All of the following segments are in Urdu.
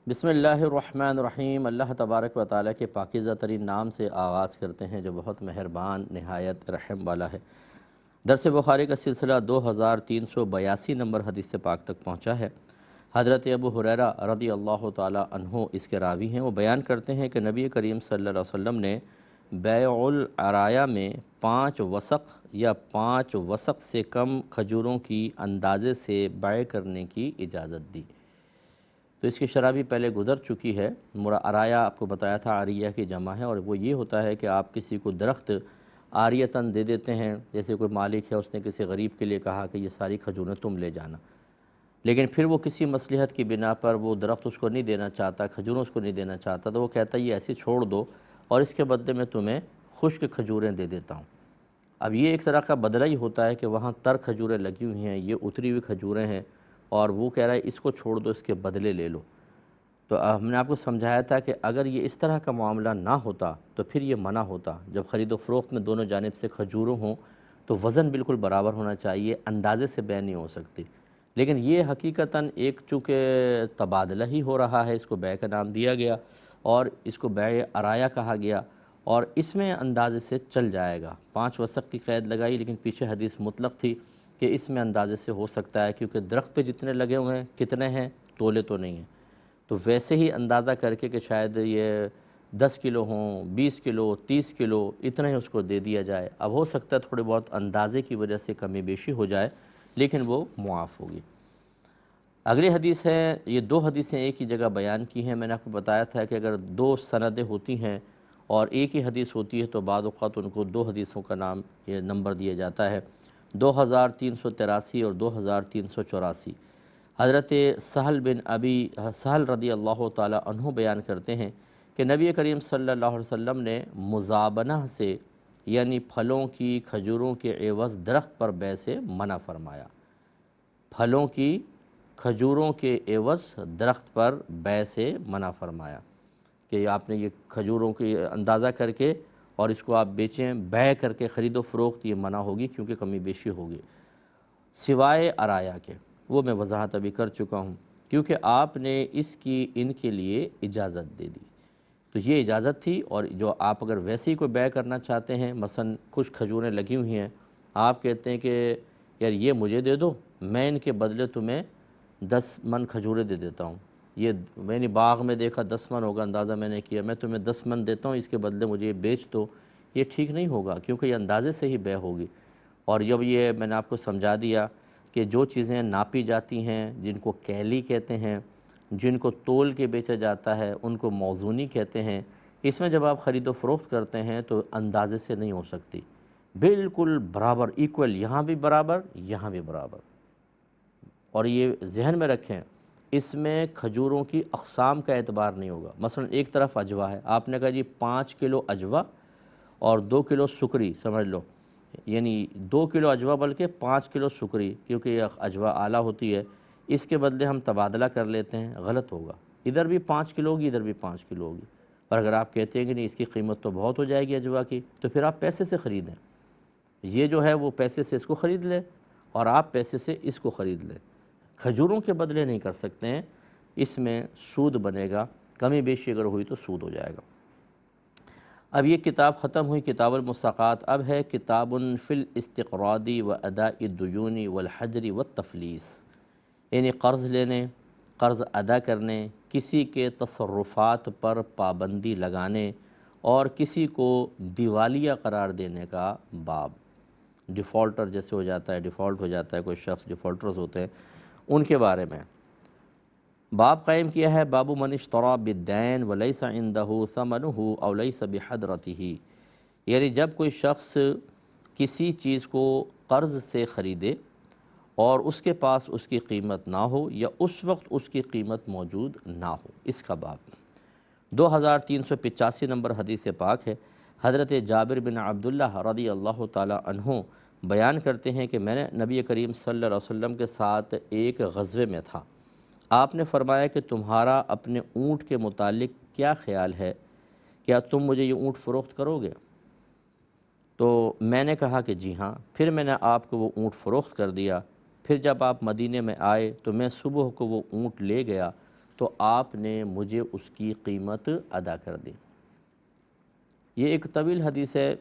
بسم اللہ الرحمن الرحیم۔ اللہ تبارک و تعالیٰ کے پاکیزہ ترین نام سے آغاز کرتے ہیں جو بہت مہربان نہایت رحم والا ہے۔ درس بخاری کا سلسلہ 2382 نمبر حدیث پاک تک پہنچا ہے۔ حضرت ابو ہریرہ رضی اللہ تعالیٰ عنہ اس کے راوی ہیں۔ وہ بیان کرتے ہیں کہ نبی کریم صلی اللہ علیہ وسلم نے بیع العرایا میں 5 وسق یا 5 وسق سے کم کھجوروں کی اندازے سے بیع کرنے کی اجازت دی۔ تو اس کی شرح بھی پہلے گزر چکی ہے۔ عرایا آپ کو بتایا تھا عاریہ کی جمع ہے، اور وہ یہ ہوتا ہے کہ آپ کسی کو درخت عاریتاً دے دیتے ہیں۔ جیسے کوئی مالک ہے، اس نے کسی غریب کے لیے کہا کہ یہ ساری کھجوریں تم لے جانا، لیکن پھر وہ کسی مصلحت کی بنا پر وہ درخت اس کو نہیں دینا چاہتا، کھجوروں اس کو نہیں دینا چاہتا، تو وہ کہتا ہے یہ ایسے چھوڑ دو اور اس کے بدلے میں تمہیں خشک کھجوریں دے دیتا ہوں۔ اب یہ ایک طرح کا بدلہ ہی ہوتا ہے کہ وہاں تر کھجوریں لگی ہوئی ہیں، یہ اتری ہوئی کھجوریں ہیں، اور وہ کہہ رہا ہے اس کو چھوڑ دو، اس کے بدلے لے لو۔ تو ہم نے آپ کو سمجھایا تھا کہ اگر یہ اس طرح کا معاملہ نہ ہوتا تو پھر یہ منع ہوتا۔ جب خرید و فروخت میں دونوں جانب سے کھجوروں ہوں تو وزن بالکل برابر ہونا چاہیے، اندازے سے بیع نہیں ہو سکتی۔ لیکن یہ حقیقتاً ایک چونکہ تبادلہ ہی ہو رہا ہے، اس کو بیع کا نام دیا گیا اور اس کو بیع عرایا کہا گیا، اور اس میں اندازے سے چل جائے گا۔ 5 وسق کی قید لگائی، لیکن پیچھے حدیث مطلق تھی کہ اس میں اندازے سے ہو سکتا ہے، کیونکہ درخت پہ جتنے لگے ہوئے ہیں کتنے ہیں، تولے تو نہیں ہیں، تو ویسے ہی اندازہ کر کے کہ شاید یہ 10 کلو ہوں، 20 کلو، 30 کلو، اتنا ہی اس کو دے دیا جائے۔ اب ہو سکتا ہے تھوڑے بہت اندازے کی وجہ سے کمی بیشی ہو جائے، لیکن وہ معاف ہوگی۔ اگلی حدیث ہے، یہ 2 حدیثیں ایک ہی جگہ بیان کی ہیں۔ میں نے آپ کو بتایا تھا کہ اگر 2 سندیں ہوتی ہیں اور ایک ہی حدیث ہوتی ہے تو بعض اوقات ان کو 2 حدیثوں کا نام یہ نمبر دیا جاتا ہے، 2383 اور 2384۔ حضرت سہل رضی اللہ تعالیٰ عنہ بیان کرتے ہیں کہ نبی کریم صلی اللہ علیہ وسلم نے مزابنہ سے، یعنی پھلوں کی کھجوروں کے عوض درخت پر بیع سے منع فرمایا۔ پھلوں کی کھجوروں کے عوض درخت پر بیع سے منع فرمایا کہ آپ نے یہ کھجوروں کی اندازہ کر کے اور اس کو آپ بیچیں، بیع کر کے خرید و فروخت یہ منع ہوگی کیونکہ کمی بیشی ہوگی، سوائے عرایا کے۔ وہ میں وضاحت ابھی کر چکا ہوں، کیونکہ آپ نے اس کی ان کے لیے اجازت دے دی، تو یہ اجازت تھی۔ اور جو آپ اگر ویسے ہی کوئی بیع کرنا چاہتے ہیں، مثلا کچھ کھجوریں لگی ہوئی ہیں، آپ کہتے ہیں کہ یار یہ مجھے دے دو، میں ان کے بدلے تمہیں 10 من کھجوریں دے دیتا ہوں، یہ میں نے باغ میں دیکھا 10 من ہوگا، اندازہ میں نے کیا، میں تمہیں 10 من دیتا ہوں، اس کے بدلے مجھے یہ بیچ دو، یہ ٹھیک نہیں ہوگا، کیونکہ یہ اندازے سے ہی بیع ہوگی۔ اور جب یہ میں نے آپ کو سمجھا دیا کہ جو چیزیں ناپی جاتی ہیں، جن کو کیلی کہتے ہیں، جن کو تول کے بیچا جاتا ہے، ان کو موزونی کہتے ہیں، اس میں جب آپ خرید و فروخت کرتے ہیں تو اندازے سے نہیں ہو سکتی، بالکل برابر ایکول، یہاں بھی برابر یہاں بھی برابر۔ اور یہ ذہن میں رکھیں، اس میں کھجوروں کی اقسام کا اعتبار نہیں ہوگا۔ مثلا ایک طرف اجوا ہے، آپ نے کہا جی 5 کلو اجوا اور 2 کلو سکری، سمجھ لو، یعنی 2 کلو اجوا بلکہ 5 کلو سکری، کیونکہ یہ اجوا اعلیٰ ہوتی ہے، اس کے بدلے ہم تبادلہ کر لیتے ہیں، غلط ہوگا۔ ادھر بھی 5 کلو ہوگی، ادھر بھی 5 کلو ہوگی، اور اگر آپ کہتے ہیں کہ نہیں اس کی قیمت تو بہت ہو جائے گی اجوا کی، تو پھر آپ پیسے سے خریدیں، یہ جو ہے وہ پیسے سے اس کو خرید لیں اور آپ پیسے سے اس کو خرید لیں، کھجوروں کے بدلے نہیں کر سکتے ہیں، اس میں سود بنے گا، کمی بیشی اگر ہوئی تو سود ہو جائے گا۔ اب یہ کتاب ختم ہوئی، کتاب المساقات، اب ہے کتاب فی الاستقراض و اداء الدیون والحجر والتفلیس، یعنی قرض لینے، قرض ادا کرنے، کسی کے تصرفات پر پابندی لگانے اور کسی کو دیوالیہ قرار دینے کا باب۔ ڈیفالٹر جیسے ہو جاتا ہے، ڈیفالٹ ہو جاتا ہے کوئی شخص، ڈیفالٹرز ہوتے ہیں، ان کے بارے میں باب قائم کیا ہے۔ باب من اشتری بالدین ولیس عنده ثمنه او لیس بحضرته، یعنی جب کوئی شخص کسی چیز کو قرض سے خریدے اور اس کے پاس اس کی قیمت نہ ہو یا اس وقت اس کی قیمت موجود نہ ہو، اس کا باب۔ 2385 نمبر حدیث پاک ہے۔ حضرت جابر بن عبداللہ رضی اللہ تعالی عنہ بیان کرتے ہیں کہ میں نے نبی کریم صلی اللہ علیہ وسلم کے ساتھ ایک غزوے میں تھا، آپ نے فرمایا کہ تمہارا اپنے اونٹ کے متعلق کیا خیال ہے، کیا تم مجھے یہ اونٹ فروخت کرو گے؟ تو میں نے کہا کہ جی ہاں۔ پھر میں نے آپ کو وہ اونٹ فروخت کر دیا، پھر جب آپ مدینے میں آئے تو میں صبح کو وہ اونٹ لے گیا تو آپ نے مجھے اس کی قیمت ادا کر دی۔ یہ ایک طویل حدیث ہے،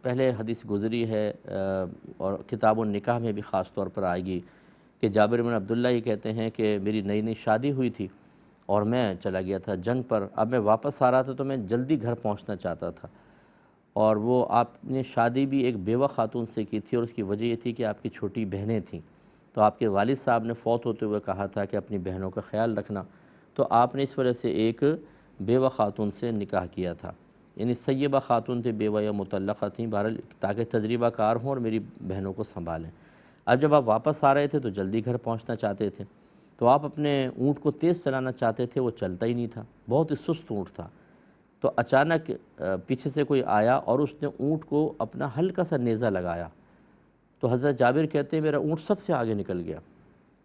پہلے حدیث گزری ہے اور کتاب النکاح میں بھی خاص طور پر آئے گی کہ جابر بن عبداللہ یہ کہتے ہیں کہ میری نئی نئی شادی ہوئی تھی اور میں چلا گیا تھا جنگ پر۔ اب میں واپس آ رہا تھا تو میں جلدی گھر پہنچنا چاہتا تھا، اور وہ آپ نے شادی بھی ایک بیوہ خاتون سے کی تھی، اور اس کی وجہ یہ تھی کہ آپ کی چھوٹی بہنیں تھیں، تو آپ کے والد صاحب نے فوت ہوتے ہوئے کہا تھا کہ اپنی بہنوں کا خیال رکھنا، تو آپ نے اس وجہ سے ایک بیوہ خاتون سے نکاح کیا تھا، یعنی طیبہ خاتون تھے، بیوہ یا مطلقہ تھیں، بہرحال تاکہ تجربہ کار ہوں اور میری بہنوں کو سنبھالیں۔ اب جب آپ واپس آ رہے تھے تو جلدی گھر پہنچنا چاہتے تھے، تو آپ اپنے اونٹ کو تیز چلانا چاہتے تھے، وہ چلتا ہی نہیں تھا، بہت ہی سست اونٹ تھا۔ تو اچانک پیچھے سے کوئی آیا اور اس نے اونٹ کو اپنا ہلکا سا نیزہ لگایا، تو حضرت جابر کہتے ہیں میرا اونٹ سب سے آگے نکل گیا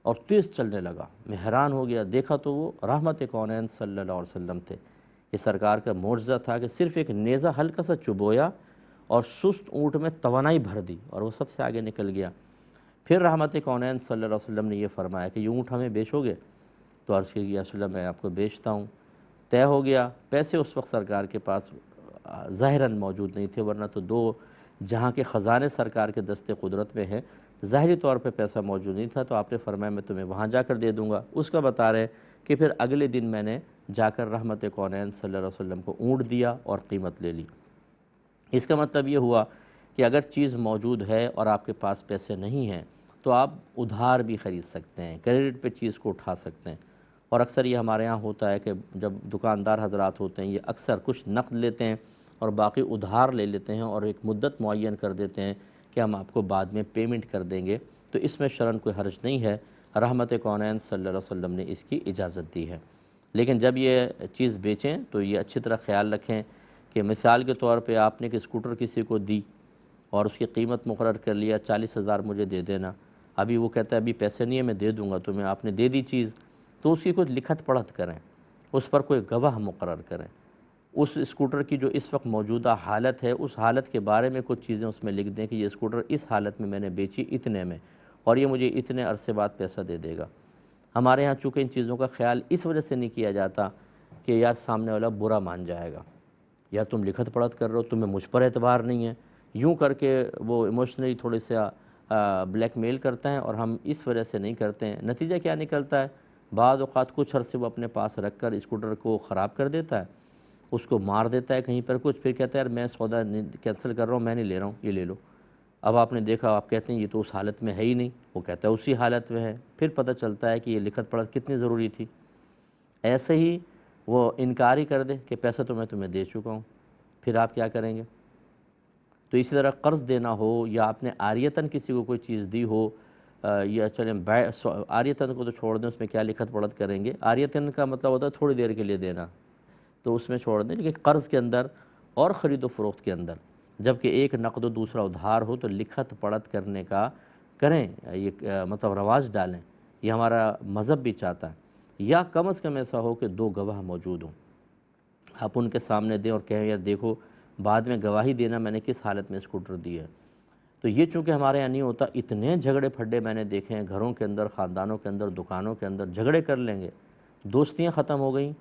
اور تیز چلنے لگا۔ میں حیران ہو گیا، دیکھا تو وہ رحمت کونین صلی اللہ علیہ وسلم تھے۔ یہ سرکار کا معجزہ تھا کہ صرف ایک نیزہ ہلکا سا چبویا اور سست اونٹ میں توانائی بھر دی اور وہ سب سے آگے نکل گیا۔ پھر رحمت کونین صلی اللہ علیہ وسلم نے یہ فرمایا کہ یہ اونٹ ہمیں بیچو گے؟ تو عرض کی یا رسول اللہ میں آپ کو بیچتا ہوں۔ طے ہو گیا۔ پیسے اس وقت سرکار کے پاس ظاہراً موجود نہیں تھے، ورنہ تو دو جہاں کے خزانے سرکار کے دست قدرت میں ہیں، ظاہری طور پہ پیسہ موجود نہیں تھا، تو آپ نے فرمایا میں تمہیں وہاں جا کر دے دوں گا۔ اس کا بتا رہے کہ پھر اگلے دن میں نے جا کر رحمت کونین صلی اللہ علیہ وسلم کو اونٹ دیا اور قیمت لے لی۔ اس کا مطلب یہ ہوا کہ اگر چیز موجود ہے اور آپ کے پاس پیسے نہیں ہیں تو آپ ادھار بھی خرید سکتے ہیں، کریڈٹ پہ چیز کو اٹھا سکتے ہیں۔ اور اکثر یہ ہمارے ہاں ہوتا ہے کہ جب دکاندار حضرات ہوتے ہیں یہ اکثر کچھ نقد لیتے ہیں اور باقی ادھار لے لیتے ہیں اور ایک مدت معین کر دیتے ہیں کہ ہم آپ کو بعد میں پیمنٹ کر دیں گے، تو اس میں شرعاً کوئی حرج نہیں ہے، رحمت کونین صلی اللہ علیہ وسلم نے اس کی اجازت دی ہے۔ لیکن جب یہ چیز بیچیں تو یہ اچھی طرح خیال رکھیں کہ مثال کے طور پہ آپ نے کہ اسکوٹر کسی کو دی اور اس کی قیمت مقرر کر لیا 40,000 مجھے دے دینا، ابھی وہ کہتا ہے ابھی پیسے نہیں ہے میں دے دوں گا تمہیں، آپ نے دے دی چیز، تو اس کی کچھ لکھت پڑھت کریں، اس پر کوئی گواہ مقرر کریں، اس اسکوٹر کی جو اس وقت موجودہ حالت ہے اس حالت کے بارے میں کچھ چیزیں اس میں لکھ دیں کہ یہ اسکوٹر اس حالت میں نے بیچی اتنے میں اور یہ مجھے اتنے عرصے بعد پیسہ دے دے گا۔ ہمارے ہاں چونکہ ان چیزوں کا خیال اس وجہ سے نہیں کیا جاتا کہ یار سامنے والا برا مان جائے گا، یا تم لکھت پڑھت کر رہے ہو، تمہیں مجھ پر اعتبار نہیں ہے، یوں کر کے وہ ایموشنلی تھوڑے سے بلیک میل کرتے ہیں اور ہم اس وجہ سے نہیں کرتے ہیں۔ نتیجہ کیا نکلتا ہے؟ بعض اوقات کچھ عرصے وہ اپنے پاس رکھ کر اسکوٹر کو خراب کر دیتا ہے، اس کو مار دیتا ہے کہیں پر کچھ، پھر کہتا ہے یار میں سودا کینسل کر رہا ہوں، میں نہیں لے رہا ہوں، یہ لے لو۔ اب آپ نے دیکھا، آپ کہتے ہیں یہ تو اس حالت میں ہے ہی نہیں، وہ کہتا ہے اسی حالت میں ہے، پھر پتہ چلتا ہے کہ یہ لکھت پڑھت کتنی ضروری تھی۔ ایسے ہی وہ انکار ہی کر دے کہ پیسہ تو میں تمہیں دے چکا ہوں، پھر آپ کیا کریں گے؟ تو اسی طرح قرض دینا ہو یا آپ نے عاریتاً کسی کو کوئی چیز دی ہو، یا چلیں عاریتاً کو تو چھوڑ دیں، اس میں کیا لکھت پڑھت کریں گے، عاریتاً کا مطلب ہوتا ہے تھوڑی دیر کے لیے دینا، تو اس میں چھوڑ دیں، لیکن قرض کے اندر اور خرید و فروخت کے اندر جبکہ ایک نقد و دوسرا ادھار ہو تو لکھت پڑھت کرنے کا کریں، یہ مطلب رواج ڈالیں، یہ ہمارا مذہب بھی چاہتا ہے، یا کم از کم ایسا ہو کہ دو گواہ موجود ہوں، آپ ان کے سامنے دیں اور کہیں یار دیکھو بعد میں گواہی دینا میں نے کس حالت میں اسکوٹر دی ہے۔ تو یہ چونکہ ہمارے یہاں نہیں ہوتا، اتنے جھگڑے پھڈے میں نے دیکھے ہیں گھروں کے اندر، خاندانوں کے اندر، دکانوں کے اندر، جھگڑے کر لیں گے، دوستیاں ختم ہو گئیں،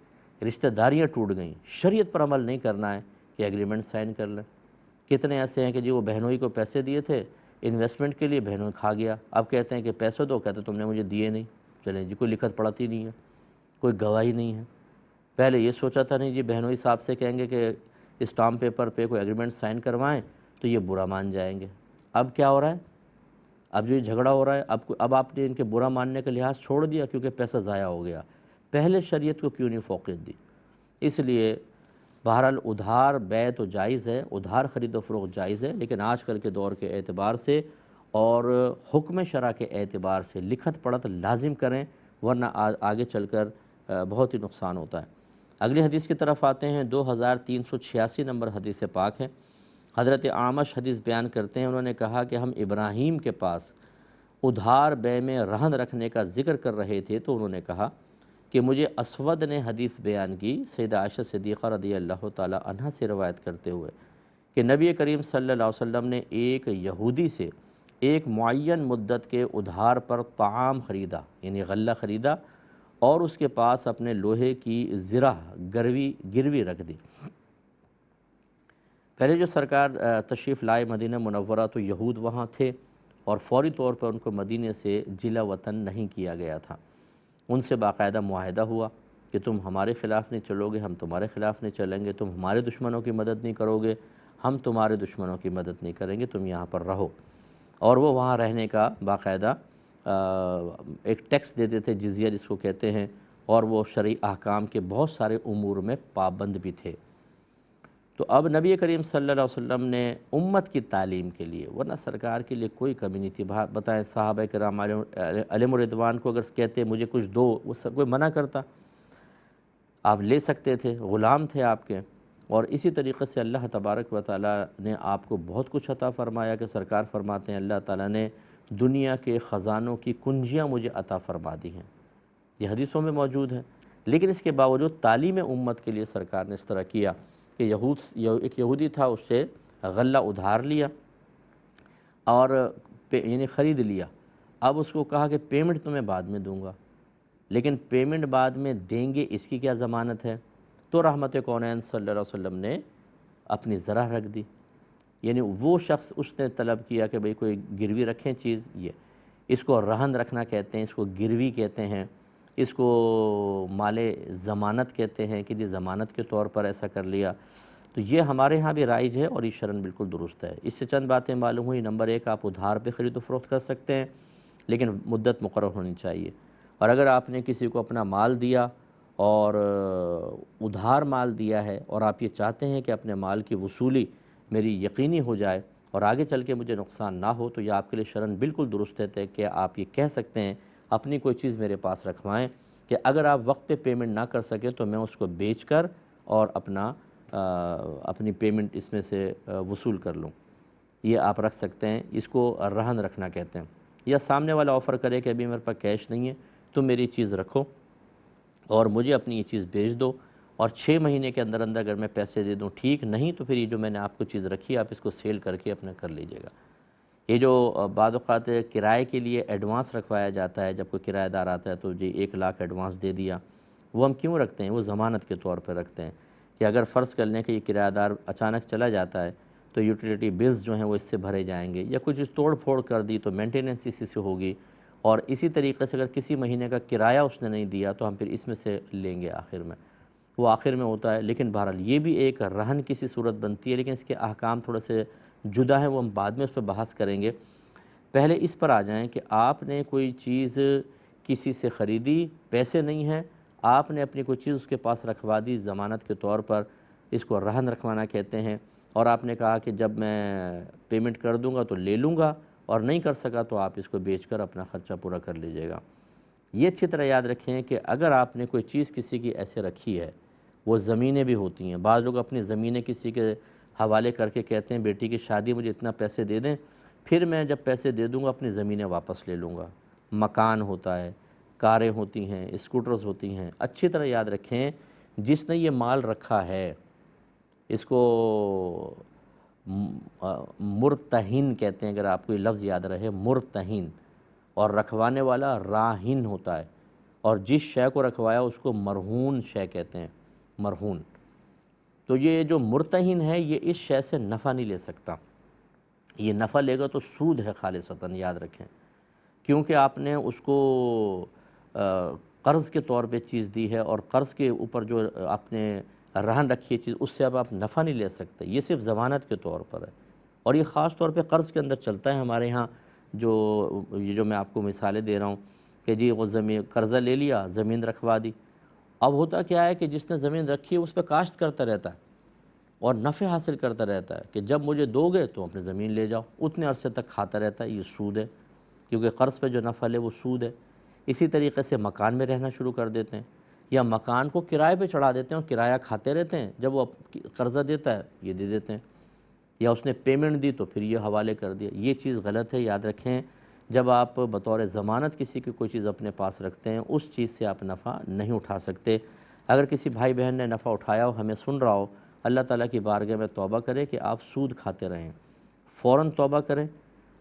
رشتہ داریاں ٹوٹ گئیں، شریعت پر عمل نہیں کرنا ہے کہ ایگریمنٹ سائن کر لیں۔ کتنے ایسے ہیں کہ جی وہ بہنوئی کو پیسے دیے تھے انویسٹمنٹ کے لیے، بہنوئی کھا گیا، اب کہتے ہیں کہ پیسے دو، کہتے تم نے مجھے دیے نہیں، چلیں جی کوئی لکھت پڑھت ہی نہیں ہے، کوئی گواہی نہیں ہے۔ پہلے یہ سوچا تھا نہیں جی بہنوئی صاحب سے کہیں گے کہ اسٹامپ پیپر پہ کوئی ایگریمنٹ سائن کروائیں تو یہ برا مان جائیں گے، اب کیا ہو رہا ہے؟ اب جو جھگڑا ہو رہا ہے، اب آپ نے ان کے برا ماننے کا لحاظ چھوڑ دیا کیونکہ پیسہ ضائع ہو گیا، پہلے شریعت کو کیوں نہیں فوقیت دی؟ اس لیے بہرحال ادھار بیع تو جائز ہے، ادھار خرید و فروخت جائز ہے، لیکن آج کل کے دور کے اعتبار سے اور حکم شرع کے اعتبار سے لکھت پڑھت لازم کریں، ورنہ آگے چل کر بہت ہی نقصان ہوتا ہے۔ اگلی حدیث کی طرف آتے ہیں، 2386 نمبر حدیث پاک ہے۔ حضرت اعمش حدیث بیان کرتے ہیں، انہوں نے کہا کہ ہم ابراہیم کے پاس ادھار بیع میں رہن رکھنے کا ذکر کر رہے تھے تو انہوں نے کہا کہ مجھے اسود نے حدیث بیان کی، سیدہ عائشہ صدیقہ رضی اللہ تعالی عنہ سے روایت کرتے ہوئے، کہ نبی کریم صلی اللہ علیہ وسلم نے ایک یہودی سے ایک معین مدت کے ادھار پر طعام خریدا، یعنی غلہ خریدا، اور اس کے پاس اپنے لوہے کی زرہ گروی رکھ دی۔ پہلے جو سرکار تشریف لائے مدینہ منورہ تو یہود وہاں تھے، اور فوری طور پر ان کو مدینے سے جلا وطن نہیں کیا گیا تھا۔ ان سے باقاعدہ معاہدہ ہوا کہ تم ہمارے خلاف نہیں چلو گے، ہم تمہارے خلاف نہیں چلیں گے، تم ہمارے دشمنوں کی مدد نہیں کرو گے، ہم تمہارے دشمنوں کی مدد نہیں کریں گے، تم یہاں پر رہو۔ اور وہ وہاں رہنے کا باقاعدہ ایک ٹیکس دیتے تھے، جزیہ جس کو کہتے ہیں، اور وہ شرعی احکام کے بہت سارے امور میں پابند بھی تھے۔ تو اب نبی کریم صلی اللہ علیہ وسلم نے امت کی تعلیم کے لیے، ورنہ سرکار کے لیے کوئی کمی نہیں تھی، بتائیں صحابہ کرام علیہم الرضوان کو اگر کہتے مجھے کچھ دو، وہ کوئی منع کرتا؟ آپ لے سکتے تھے، غلام تھے آپ کے۔ اور اسی طریقے سے اللہ تبارک و تعالیٰ نے آپ کو بہت کچھ عطا فرمایا کہ سرکار فرماتے ہیں اللہ تعالیٰ نے دنیا کے خزانوں کی کنجیاں مجھے عطا فرما دی ہیں، یہ حدیثوں میں موجود ہے۔ لیکن اس کے باوجود تعلیم امت کے لیے سرکار نے اس طرح کیا کہ ایک یہودی تھا، اس سے غلہ ادھار لیا اور یعنی خرید لیا۔ اب اس کو کہا کہ پیمنٹ تمہیں بعد میں دوں گا، لیکن پیمنٹ بعد میں دیں گے اس کی کیا ضمانت ہے؟ تو رحمت کونین صلی اللہ علیہ وسلم نے اپنی ذرہ رکھ دی، یعنی وہ شخص اس نے طلب کیا کہ بھئی کوئی گروی رکھیں چیز، یہ اس کو رہن رکھنا کہتے ہیں، اس کو گروی کہتے ہیں، اس کو مال ضمانت کہتے ہیں کہ جی ضمانت کے طور پر ایسا کر لیا۔ تو یہ ہمارے ہاں بھی رائج ہے اور یہ شرعاً بالکل درست ہے۔ اس سے چند باتیں معلوم ہوئی۔ نمبر ایک، آپ ادھار پہ خرید و فروخت کر سکتے ہیں، لیکن مدت مقرر ہونی چاہیے۔ اور اگر آپ نے کسی کو اپنا مال دیا اور ادھار مال دیا ہے اور آپ یہ چاہتے ہیں کہ اپنے مال کی وصولی میری یقینی ہو جائے اور آگے چل کے مجھے نقصان نہ ہو، تو یہ آپ کے لیے شرعاً بالکل درست ہے کہ آپ یہ کہہ سکتے ہیں اپنی کوئی چیز میرے پاس رکھوائیں کہ اگر آپ وقت پہ پیمنٹ نہ کر سکے تو میں اس کو بیچ کر اور اپنی پیمنٹ اس میں سے وصول کر لوں۔ یہ آپ رکھ سکتے ہیں، اس کو رہن رکھنا کہتے ہیں۔ یا سامنے والا آفر کرے کہ ابھی میرے پاس کیش نہیں ہے، تم میری چیز رکھو اور مجھے اپنی یہ چیز بیچ دو، اور 6 مہینے کے اندر اندر اگر میں پیسے دے دوں ٹھیک، نہیں تو پھر یہ جو میں نے آپ کو چیز رکھی ہے آپ اس کو سیل کر کے اپنا کر لیجئے گا۔ یہ جو بعض اوقات کرائے کے لیے ایڈوانس رکھوایا جاتا ہے، جب کوئی کرایہ دار آتا ہے تو جی 1 لاکھ ایڈوانس دے دیا، وہ ہم کیوں رکھتے ہیں؟ وہ ضمانت کے طور پر رکھتے ہیں کہ اگر فرض کر لیں کہ یہ کرایہ دار اچانک چلا جاتا ہے تو یوٹیلیٹی بلز جو ہیں وہ اس سے بھرے جائیں گے، یا کچھ توڑ پھوڑ کر دی تو مینٹیننس اسی سے ہوگی، اور اسی طریقے سے اگر کسی مہینے کا کرایہ اس نے نہیں دیا تو ہم پھر اس میں سے لیں گے آخر میں، وہ آخر میں ہوتا ہے۔ لیکن بہرحال یہ بھی ایک رہن کی سی صورت بنتی ہے، لیکن اس کے احکام تھوڑے سے جدا ہیں، وہ ہم بعد میں اس پہ بحث کریں گے۔ پہلے اس پر آ جائیں کہ آپ نے کوئی چیز کسی سے خریدی، پیسے نہیں ہیں، آپ نے اپنی کوئی چیز اس کے پاس رکھوا دی ضمانت کے طور پر، اس کو رہن رکھوانا کہتے ہیں، اور آپ نے کہا کہ جب میں پیمنٹ کر دوں گا تو لے لوں گا، اور نہیں کر سکا تو آپ اس کو بیچ کر اپنا خرچہ پورا کر لیجئے گا۔ یہ اچھی طرح یاد رکھیں کہ اگر آپ نے کوئی چیز کسی کی ایسے رکھی ہے، وہ زمینیں بھی ہوتی ہیں، بعض لوگ اپنی زمینیں کسی کے حوالے کر کے کہتے ہیں بیٹی کی شادی مجھے اتنا پیسے دے دیں، پھر میں جب پیسے دے دوں گا اپنی زمینیں واپس لے لوں گا۔ مکان ہوتا ہے، کاریں ہوتی ہیں، اسکوٹرز ہوتی ہیں۔ اچھی طرح یاد رکھیں جس نے یہ مال رکھا ہے اس کو مرتہن کہتے ہیں، اگر آپ کو یہ لفظ یاد رہے، مرتہن، اور رکھوانے والا راہن ہوتا ہے، اور جس شے کو رکھوایا اس کو مرہون شے کہتے ہیں، مرہون۔ تو یہ جو مرتہن ہے یہ اس شے سے نفع نہیں لے سکتا، یہ نفع لے گا تو سود ہے خالصتاً، یاد رکھیں، کیونکہ آپ نے اس کو قرض کے طور پہ چیز دی ہے، اور قرض کے اوپر جو آپ نے رہن رکھی ہے چیز، اس سے اب آپ نفع نہیں لے سکتے، یہ صرف ضمانت کے طور پر ہے، اور یہ خاص طور پہ قرض کے اندر چلتا ہے ہمارے ہاں۔ یہ جو میں آپ کو مثالیں دے رہا ہوں کہ جی وہ قرضہ لے لیا، زمین رکھوا دی، اب ہوتا کیا ہے کہ جس نے زمین رکھی ہے اس پہ کاشت کرتا رہتا ہے اور نفع حاصل کرتا رہتا ہے کہ جب مجھے دو گے تو اپنی زمین لے جاؤ، اتنے عرصے تک کھاتا رہتا ہے، یہ سود ہے، کیونکہ قرض پہ جو نفع لے وہ سود ہے۔ اسی طریقے سے مکان میں رہنا شروع کر دیتے ہیں، یا مکان کو کرائے پہ چڑھا دیتے ہیں اور کرایہ کھاتے رہتے ہیں، جب وہ قرضہ دیتا ہے یہ دے دیتے ہیں، یا اس نے پیمنٹ دی تو پھر یہ حوالے کر دیا، یہ چیز غلط ہے۔ یاد رکھیں جب آپ بطور ضمانت کسی کی کوئی چیز اپنے پاس رکھتے ہیں اس چیز سے آپ نفع نہیں اٹھا سکتے۔ اگر کسی بھائی بہن نے نفع اٹھایا ہو، ہمیں سن رہا ہو، اللہ تعالیٰ کی بارگاہ میں توبہ کرے کہ آپ سود کھاتے رہیں، فوراً توبہ کریں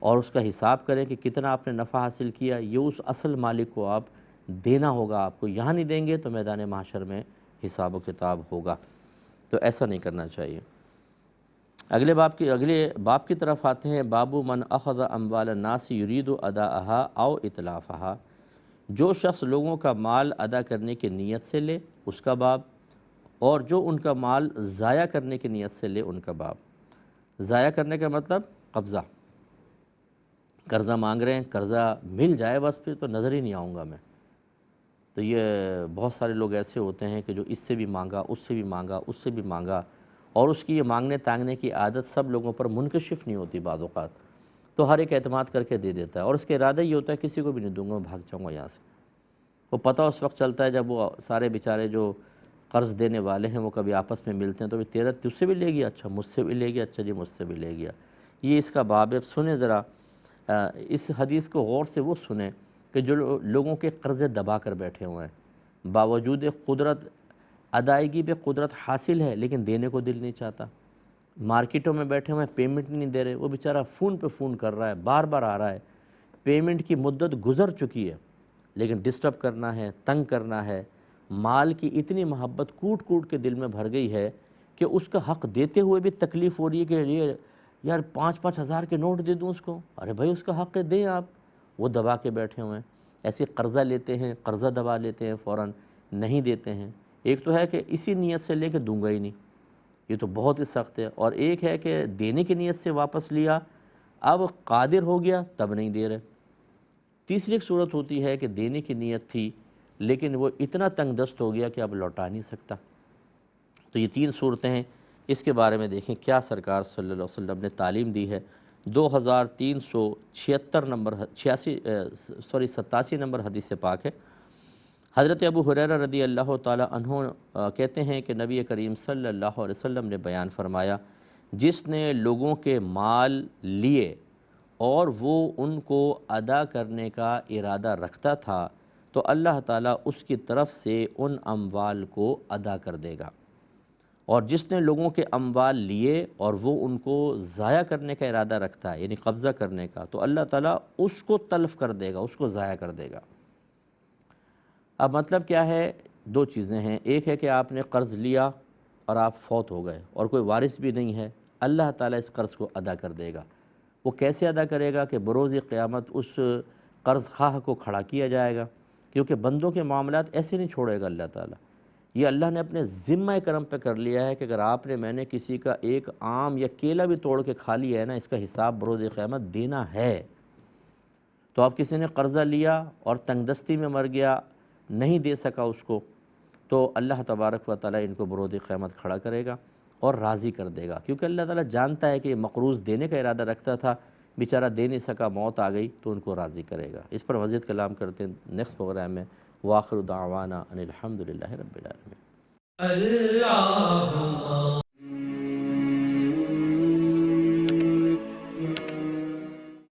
اور اس کا حساب کریں کہ کتنا آپ نے نفع حاصل کیا، یہ اس اصل مالک کو آپ دینا ہوگا. آپ کو یہاں نہیں دیں گے تو میدان محشر میں حساب و کتاب ہوگا. تو ایسا نہیں کرنا چاہیے. اگلے باب کی طرف آتے ہیں. باب من اخذ اموال الناس یرید اداءها او اتلافها. جو شخص لوگوں کا مال ادا کرنے کی نیت سے لے اس کا باب، اور جو ان کا مال ضائع کرنے کی نیت سے لے ان کا باب. ضائع کرنے کا مطلب قبضہ. قرضہ مانگ رہے ہیں، قرضہ مل جائے بس پھر تو نظر ہی نہیں آؤں گا میں. تو یہ بہت سارے لوگ ایسے ہوتے ہیں کہ جو اس سے بھی مانگا، اس سے بھی مانگا، اس سے بھی مانگا، اور اس کی یہ مانگنے تانگنے کی عادت سب لوگوں پر منکشف نہیں ہوتی بعض اوقات. تو ہر ایک اعتماد کر کے دے دیتا ہے، اور اس کا ارادہ یہ ہوتا ہے کسی کو بھی نہیں دوں گا، میں بھاگ جاؤں گا یہاں سے. وہ پتہ اس وقت چلتا ہے جب وہ سارے بیچارے جو قرض دینے والے ہیں وہ کبھی آپس میں ملتے ہیں تو تیرا تجھ سے بھی لے گیا، اچھا مجھ سے بھی لے گیا، اچھا جی مجھ سے بھی لے گیا. یہ اس کا باب ہے. سنیں ذرا اس حدیث کو غور سے وہ سنیں کہ جو لوگوں کے قرضے دبا کر بیٹھے ہوئے ہیں، باوجود قدرت ادائیگی پہ قدرت حاصل ہے لیکن دینے کو دل نہیں چاہتا. مارکیٹوں میں بیٹھے ہوئے ہیں، پیمنٹ نہیں دے رہے. وہ بیچارہ فون پہ فون کر رہا ہے، بار بار آ رہا ہے، پیمنٹ کی مدت گزر چکی ہے لیکن ڈسٹرب کرنا ہے، تنگ کرنا ہے. مال کی اتنی محبت کوٹ کوٹ کے دل میں بھر گئی ہے کہ اس کا حق دیتے ہوئے بھی تکلیف ہو رہی ہے کہ یار 5,000 کے نوٹ دے دوں اس کو. ارے بھائی اس کا حق ہے، دیں آپ. وہ دبا کے بیٹھے ہوئے ہیں. ایسے قرضہ لیتے ہیں، قرضہ دبا لیتے ہیں، فوراً نہیں دیتے ہیں. ایک تو ہے کہ اسی نیت سے لے کے دوں گا ہی نہیں، یہ تو بہت ہی سخت ہے. اور ایک ہے کہ دینے کی نیت سے واپس لیا، اب قادر ہو گیا تب نہیں دے رہے. تیسری ایک صورت ہوتی ہے کہ دینے کی نیت تھی لیکن وہ اتنا تنگ دست ہو گیا کہ اب لوٹا نہیں سکتا. تو یہ 3 صورتیں ہیں. اس کے بارے میں دیکھیں کیا سرکار صلی اللہ علیہ وسلم نے تعلیم دی ہے. 2376 نمبر 87 نمبر حدیث پاک ہے. حضرت ابو ہریرہ رضی اللہ تعالی عنہ کہتے ہیں کہ نبی کریم صلی اللہ علیہ وسلم نے بیان فرمایا، جس نے لوگوں کے مال لیے اور وہ ان کو ادا کرنے کا ارادہ رکھتا تھا تو اللہ تعالیٰ اس کی طرف سے ان اموال کو ادا کر دے گا. اور جس نے لوگوں کے اموال لیے اور وہ ان کو ضائع کرنے کا ارادہ رکھتا ہے یعنی قبضہ کرنے کا، تو اللہ تعالیٰ اس کو تلف کر دے گا، اس کو ضائع کر دے گا. اب مطلب کیا ہے؟ 2 چیزیں ہیں. ایک ہے کہ آپ نے قرض لیا اور آپ فوت ہو گئے اور کوئی وارث بھی نہیں ہے، اللہ تعالیٰ اس قرض کو ادا کر دے گا. وہ کیسے ادا کرے گا؟ کہ بروز قیامت اس قرض خواہ کو کھڑا کیا جائے گا، کیونکہ بندوں کے معاملات ایسے نہیں چھوڑے گا اللہ تعالیٰ. یہ اللہ نے اپنے ذمہ کرم پہ کر لیا ہے کہ اگر آپ نے میں نے کسی کا ایک آم یا کیلا بھی توڑ کے کھا لیا ہے نا، اس کا حساب بروز قیامت دینا ہے. تو اب کسی نے قرضہ لیا اور تنگ دستی میں مر گیا، نہیں دے سکا اس کو، تو اللہ تبارک و تعالیٰ ان کو بروز قیامت کھڑا کرے گا اور راضی کر دے گا. کیونکہ اللہ تعالیٰ جانتا ہے کہ یہ مقروض دینے کا ارادہ رکھتا تھا، بیچارہ دے نہیں سکا، موت آ گئی، تو ان کو راضی کرے گا. اس پر مزید کلام کرتے ہیں نیکسٹ پروگرام میں. وآخر دعوانا ان الحمد للہ رب العالمین. اللہ